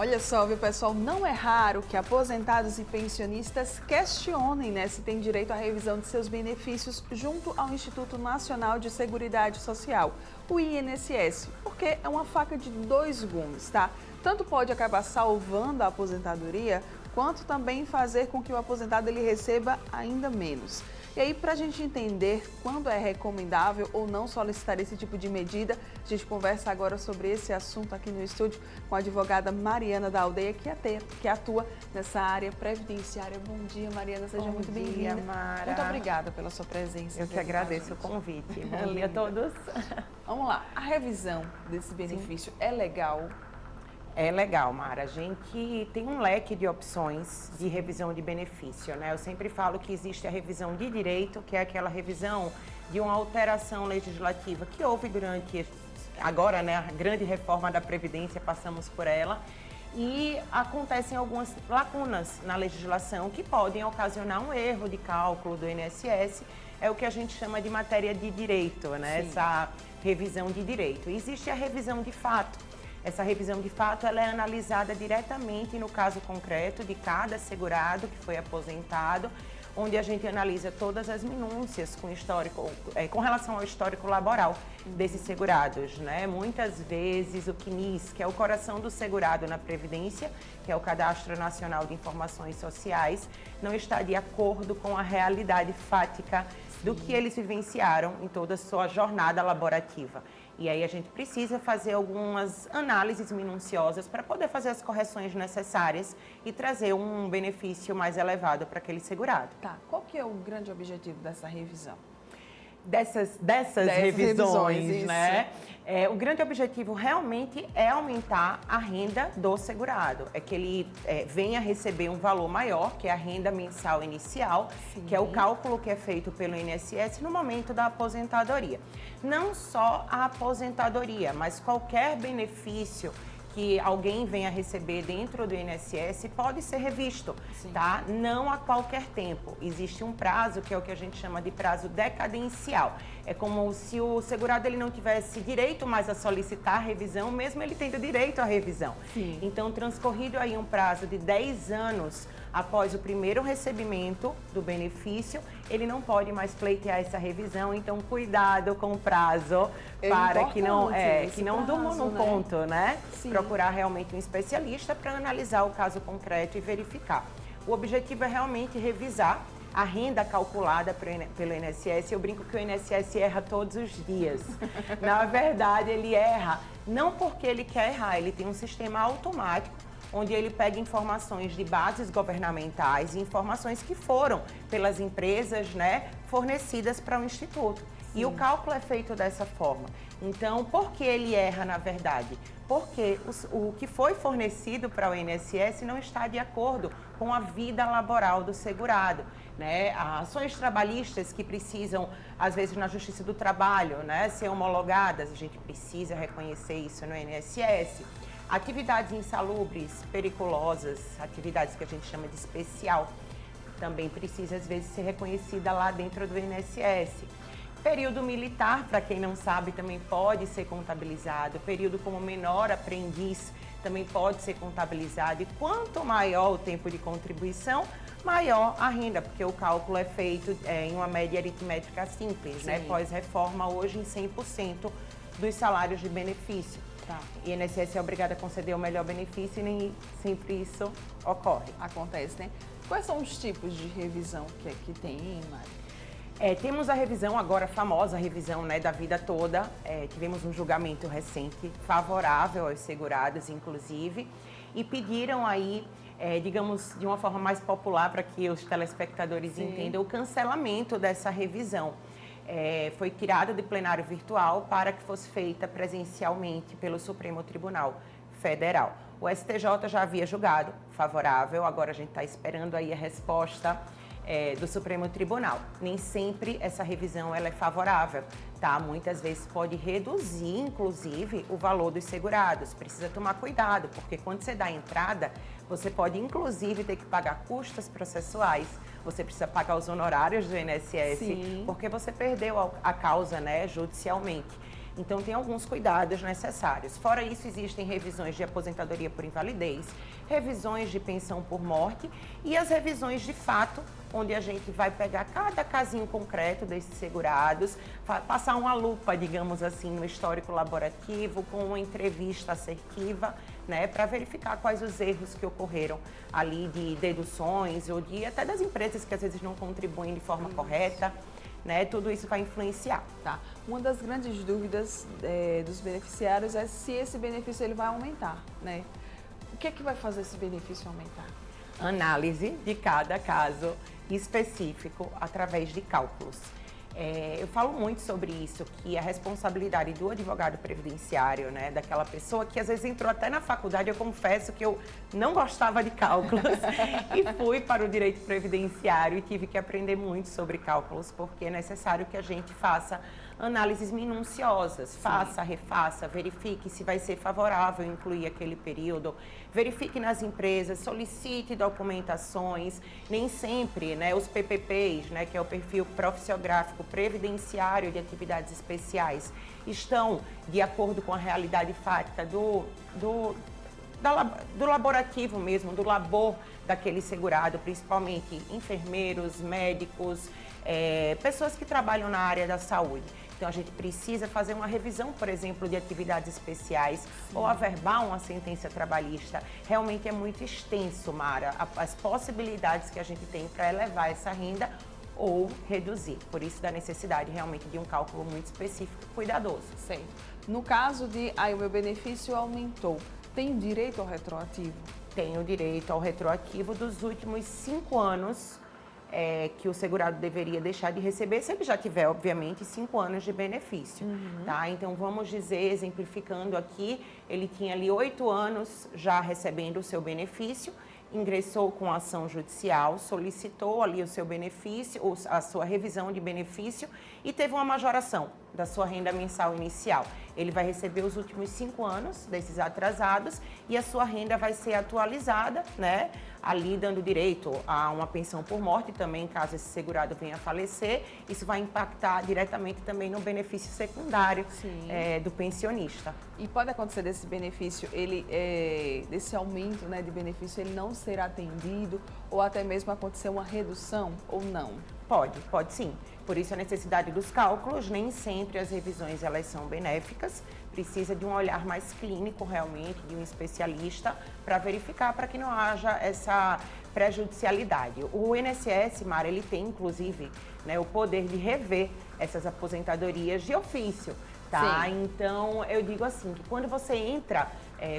Olha só, viu, pessoal, não é raro que aposentados e pensionistas questionem, né, se têm direito à revisão de seus benefícios junto ao Instituto Nacional de Seguridade Social, o INSS, porque é uma faca de dois gumes, tá? Tanto pode acabar salvando a aposentadoria, quanto também fazer com que o aposentado ele receba ainda menos. E aí, para a gente entender quando é recomendável ou não solicitar esse tipo de medida, a gente conversa agora sobre esse assunto aqui no estúdio com a advogada Mariana da Aldeia, que atua nessa área previdenciária. Bom dia, Mariana, seja muito bem-vinda. Bom dia, Mara. Muito obrigada pela sua presença. Eu que agradeço o convite. Bom dia a todos. Vamos lá, a revisão desse benefício é legal? É legal, Mara. A gente tem um leque de opções de revisão de benefício, né? Eu sempre falo que existe a revisão de direito, que é aquela revisão de uma alteração legislativa que houve durante, agora, né, a grande reforma da Previdência, passamos por ela, e acontecem algumas lacunas na legislação que podem ocasionar um erro de cálculo do INSS, é o que a gente chama de matéria de direito, né? Sim. Essa revisão de direito. Existe a revisão de fato. Essa revisão de fato ela é analisada diretamente no caso concreto de cada segurado que foi aposentado, onde a gente analisa todas as minúcias com relação ao histórico laboral desses segurados, né? Muitas vezes o CNIS, que é o coração do segurado na Previdência, que é o Cadastro Nacional de Informações Sociais, não está de acordo com a realidade fática do que eles vivenciaram em toda a sua jornada laborativa. E aí a gente precisa fazer algumas análises minuciosas para poder fazer as correções necessárias e trazer um benefício mais elevado para aquele segurado. Tá, qual que é o grande objetivo dessa revisão? Dessas revisões, né? Isso. O grande objetivo realmente é aumentar a renda do segurado. É que ele venha receber um valor maior, que é a renda mensal inicial, Sim. que é o cálculo que é feito pelo INSS no momento da aposentadoria. Não só a aposentadoria, mas qualquer benefício que alguém venha receber dentro do INSS pode ser revisto, Sim. tá? Não a qualquer tempo. Existe um prazo que é o que a gente chama de prazo decadencial. É como se o segurado ele não tivesse direito mais a solicitar a revisão, mesmo ele tendo direito à revisão. Sim. Então, transcorrido aí um prazo de 10 anos após o primeiro recebimento do benefício, ele não pode mais pleitear essa revisão. Então, cuidado com o prazo para que não durma no ponto, né? Sim. Procurar realmente um especialista para analisar o caso concreto e verificar. O objetivo é realmente revisar a renda calculada pelo INSS. Eu brinco que o INSS erra todos os dias. Na verdade, ele erra não porque ele quer errar, ele tem um sistema automático onde ele pega informações de bases governamentais e informações que foram pelas empresas, né, fornecidas para o Instituto. Sim. E o cálculo é feito dessa forma. Então, por que ele erra, na verdade? Porque o que foi fornecido para o INSS não está de acordo com a vida laboral do segurado, né? Ações trabalhistas que precisam, às vezes, na Justiça do Trabalho, né, ser homologadas, a gente precisa reconhecer isso no INSS. Atividades insalubres, periculosas, atividades que a gente chama de especial, também precisa, às vezes, ser reconhecida lá dentro do INSS. Período militar, para quem não sabe, também pode ser contabilizado. Período como menor aprendiz também pode ser contabilizado. E quanto maior o tempo de contribuição, maior a renda, porque o cálculo é feito em uma média aritmética simples, né? Pós-reforma, hoje em 100% dos salários de benefício. Tá. E o INSS é obrigado a conceder o melhor benefício e nem sempre isso ocorre. Acontece, né? Quais são os tipos de revisão que tem, Mari? Temos a revisão agora, a famosa revisão, né, da vida toda. Tivemos um julgamento recente favorável aos segurados, inclusive, e pediram aí, digamos, de uma forma mais popular para que os telespectadores Sim. entendam, o cancelamento dessa revisão. Foi tirada de plenário virtual para que fosse feita presencialmente pelo Supremo Tribunal Federal. O STJ já havia julgado favorável, agora a gente está esperando aí a resposta do Supremo Tribunal. Nem sempre essa revisão ela é favorável, tá? Muitas vezes pode reduzir, inclusive, o valor dos segurados. Precisa tomar cuidado, porque quando você dá entrada, você pode, inclusive, ter que pagar custas processuais. Você precisa pagar os honorários do INSS, Sim. porque você perdeu a causa, né, judicialmente. Então, tem alguns cuidados necessários. Fora isso, existem revisões de aposentadoria por invalidez, revisões de pensão por morte e as revisões de fato, onde a gente vai pegar cada casinho concreto desses segurados, passar uma lupa, digamos assim, no histórico laborativo, com uma entrevista assertiva, né, para verificar quais os erros que ocorreram ali de deduções ou de até das empresas que às vezes não contribuem de forma correta. Né, tudo isso vai influenciar. Tá. Uma das grandes dúvidas dos beneficiários é se esse benefício ele vai aumentar, né? O que é que vai fazer esse benefício aumentar? Análise de cada caso específico através de cálculos. Eu falo muito sobre isso, que a responsabilidade do advogado previdenciário, né, daquela pessoa que às vezes entrou até na faculdade, eu confesso que eu não gostava de cálculos e fui para o direito previdenciário e tive que aprender muito sobre cálculos, porque é necessário que a gente faça análises minuciosas, faça, refaça, verifique se vai ser favorável incluir aquele período, verifique nas empresas, solicite documentações, nem sempre, né, os PPPs, né, que é o perfil profissiográfico previdenciário de atividades especiais, estão de acordo com a realidade fática do laborativo mesmo, do labor daquele segurado, principalmente enfermeiros, médicos, pessoas que trabalham na área da saúde. Então, a gente precisa fazer uma revisão, por exemplo, de atividades especiais ou averbar uma sentença trabalhista. Realmente é muito extenso, Mara, as possibilidades que a gente tem para elevar essa renda ou reduzir. Por isso, da necessidade realmente de um cálculo muito específico e cuidadoso. Certo. No caso de, o meu benefício aumentou, tem direito ao retroativo? Tem o direito ao retroativo dos últimos 5 anos que o segurado deveria deixar de receber, se ele já tiver, obviamente, 5 anos de benefício. Tá? Então, vamos dizer, exemplificando aqui, ele tinha ali 8 anos já recebendo o seu benefício, ingressou com ação judicial, solicitou ali o seu benefício, a sua revisão de benefício e teve uma majoração da sua renda mensal inicial. Ele vai receber os últimos 5 anos desses atrasados e a sua renda vai ser atualizada, né? Ali dando direito a uma pensão por morte também, caso esse segurado venha a falecer. Isso vai impactar diretamente também no benefício secundário do pensionista. E pode acontecer desse benefício, desse aumento, né, de benefício, ele não ser atendido ou até mesmo acontecer uma redução ou não? Pode sim. Por isso a necessidade dos cálculos, nem sempre as revisões elas são benéficas, precisa de um olhar mais clínico realmente, de um especialista, para verificar, para que não haja essa prejudicialidade. O INSS, Mara, ele tem inclusive, né, o poder de rever essas aposentadorias de ofício, tá? Sim. Então eu digo assim, que quando você entra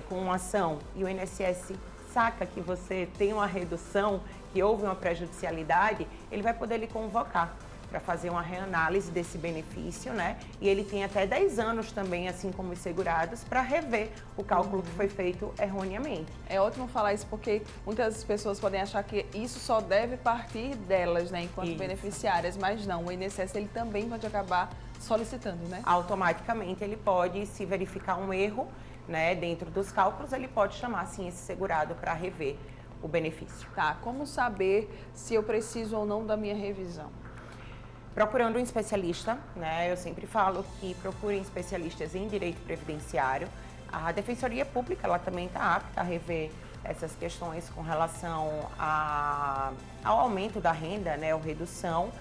com uma ação e o INSS saca que você tem uma redução, que houve uma prejudicialidade, ele vai poder lhe convocar para fazer uma reanálise desse benefício, né? E ele tem até 10 anos também, assim como os segurados, para rever o cálculo que foi feito erroneamente. É ótimo falar isso porque muitas pessoas podem achar que isso só deve partir delas, né, enquanto beneficiárias, mas não, o INSS ele também pode acabar solicitando, né? Automaticamente ele pode, se verificar um erro, né, dentro dos cálculos, ele pode chamar, sim, esse segurado para rever o benefício. Tá, como saber se eu preciso ou não da minha revisão? Procurando um especialista, né? Eu sempre falo que procurem especialistas em direito previdenciário. A Defensoria Pública, ela também está apta a rever essas questões com relação ao aumento da renda, né, ou redução,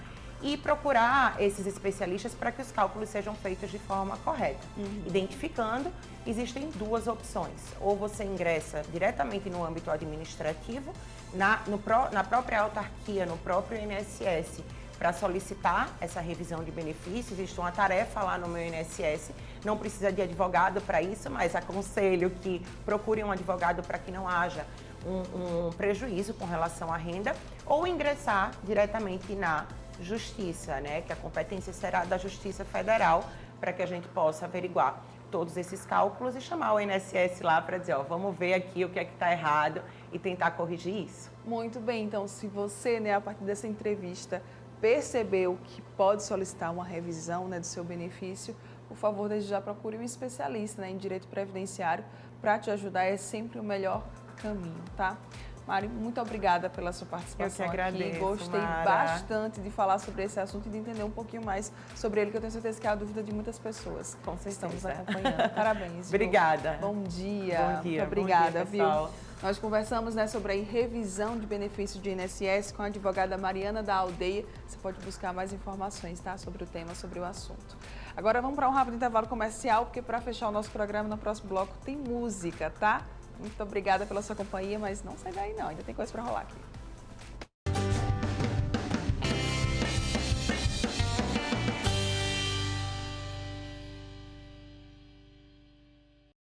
e procurar esses especialistas para que os cálculos sejam feitos de forma correta. Identificando, existem 2 opções. Ou você ingressa diretamente no âmbito administrativo, na própria autarquia, no próprio INSS, para solicitar essa revisão de benefícios. Existe uma tarefa lá no meu INSS, não precisa de advogado para isso, mas aconselho que procurem um advogado para que não haja um prejuízo com relação à renda, ou ingressar diretamente na Justiça, né, que a competência será da Justiça Federal, para que a gente possa averiguar todos esses cálculos e chamar o INSS lá para dizer, ó, vamos ver aqui o que é que está errado e tentar corrigir isso. Muito bem, então se você, né, a partir dessa entrevista, percebeu que pode solicitar uma revisão, né, do seu benefício, por favor, desde já procure um especialista, né, em direito previdenciário para te ajudar, é sempre o melhor caminho, tá? Mari, muito obrigada pela sua participação Eu que agradeço, aqui. Gostei Mara. bastante de falar sobre esse assunto e de entender um pouquinho mais sobre ele, que eu tenho certeza que é a dúvida de muitas pessoas. Com certeza. Estamos acompanhando. Parabéns. Obrigada. Bom dia. Bom dia. Muito obrigada, bom dia, pessoal. viu? Nós conversamos, né, sobre a revisão de benefícios de INSS com a advogada Mariana da Aldeia. Você pode buscar mais informações, tá, sobre o tema, sobre o assunto. Agora vamos para um rápido intervalo comercial, porque para fechar o nosso programa, no próximo bloco tem música, tá? Muito obrigada pela sua companhia, mas não sai daí não, ainda tem coisa para rolar aqui.